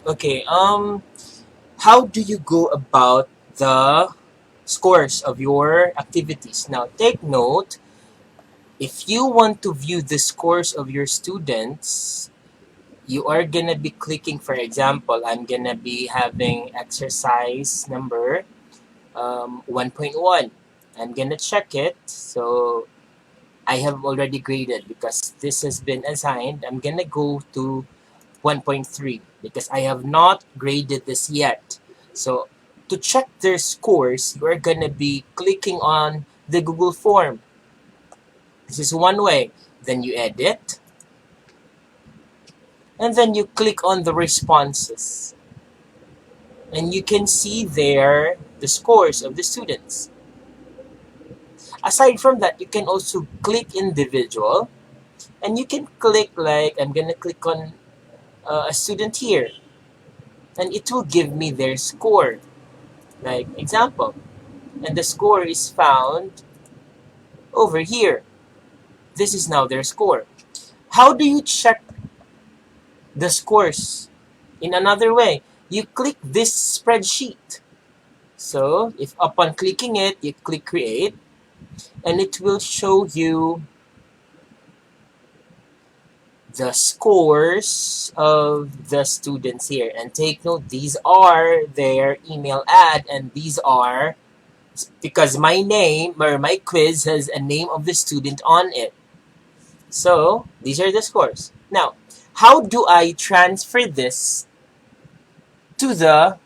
Okay, how do you go about the scores of your activities? Now, take note, if you want to view the scores of your students, you are gonna be clicking, for example, I'm gonna be having exercise number 1.1. I'm gonna check it. So I have already graded because this has been assigned. I'm gonna go to 1.3 because I have not graded this yet. So to check their scores, you are gonna be clicking on the Google form. This is one way. Then you edit, and then you click on the responses. And you can see there the scores of the students. Aside from that, you can also click individual, and you can click like, I'm gonna click on a student here, and it will give me their score. Like example, and the score is found over here. This is now their score. How do you check the scores? In another way, you click this spreadsheet. So if upon clicking it, you click create, and it will show you the scores of the students here. And take note, these are their email ad, and these are because my name or my quiz has a name of the student on it. So these are the scores. Now, how do I transfer this to the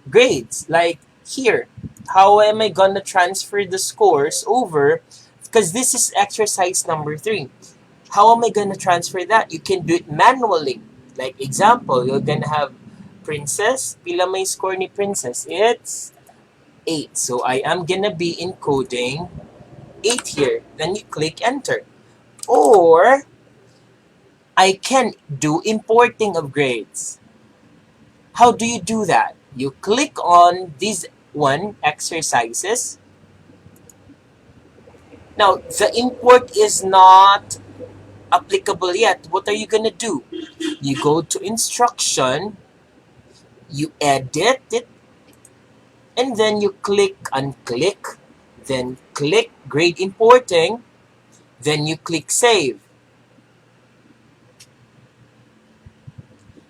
grades? Like here, how am I gonna transfer the scores over? Because this is exercise number 3. How am I gonna transfer that? You can do it manually. Like example, you're gonna have Princess. Pila may score ni Princess? It's 8. So I am gonna be encoding 8 here. Then you click enter. Or I can do importing of grades. How do you do that? You click on these one exercises. Now, the import is not applicable yet. What are you going to do? You go to instruction, you edit it, and then you click unclick, then click grade importing, then you click save.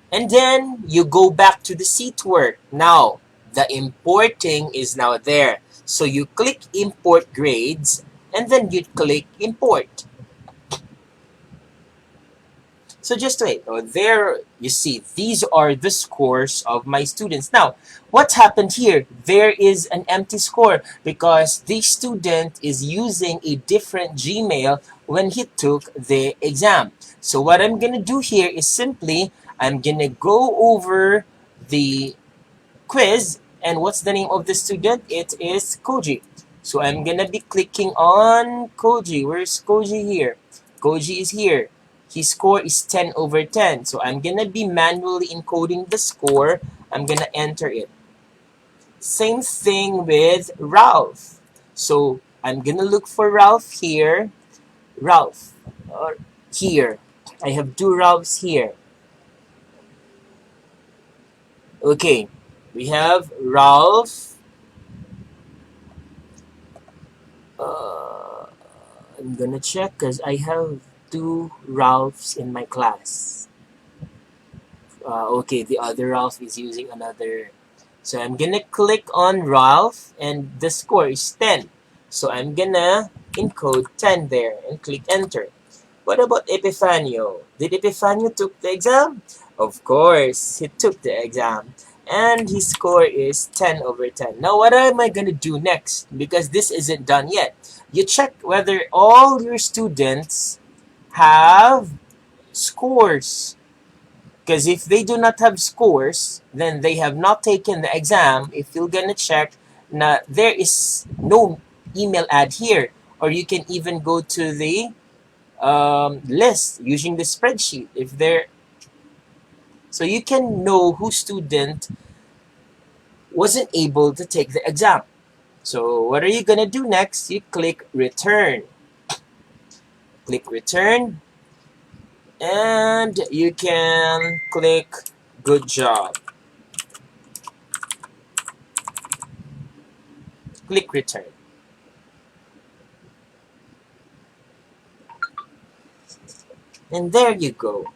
And then you go back to the seat work. Now, the importing is now there. So you click import grades, and then you click import. So just wait. Oh, there you see, these are the scores of my students. Now, what happened here? There is an empty score because the student is using a different Gmail when he took the exam. So what I'm going to do here is simply, I'm going to go over the quiz, and what's the name of the student? It is Koji. So I'm going to be clicking on Koji. Where's Koji here? Koji is here. His score is 10 over 10. So I'm going to be manually encoding the score. I'm going to enter it. Same thing with Ralph. So I'm going to look for Ralph here. Ralph. Here. I have 2 Ralphs here. Okay. We have Ralph. I'm going to check because I have 2 Ralphs in my class. Okay, the other Ralph is using another. So I'm gonna click on Ralph, and the score is 10. So I'm gonna encode 10 there and click enter. What about Epifanio? Did Epifanio took the exam? Of course, he took the exam. And his score is 10 over 10. Now, what am I gonna do next? Because this isn't done yet. You check whether all your students have scores. Because if they do not have scores, then they have not taken the exam. If you're gonna check, there is no email ad here, or you can even go to the list using the spreadsheet. If there, so you can know who student wasn't able to take the exam. So what are you gonna do next? You click return. Click return. And you can click good job. Click return. And there you go.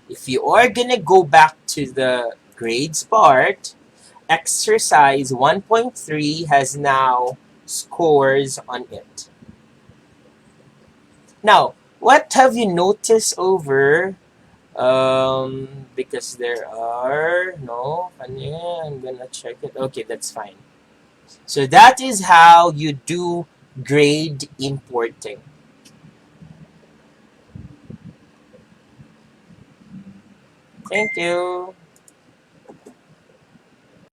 If you are gonna go back to the grades part, exercise 1.3 has now scores on it. Now, what have you noticed over because there are no, I'm gonna check it. Okay, that's fine. So that is how you do grade importing. Thank you.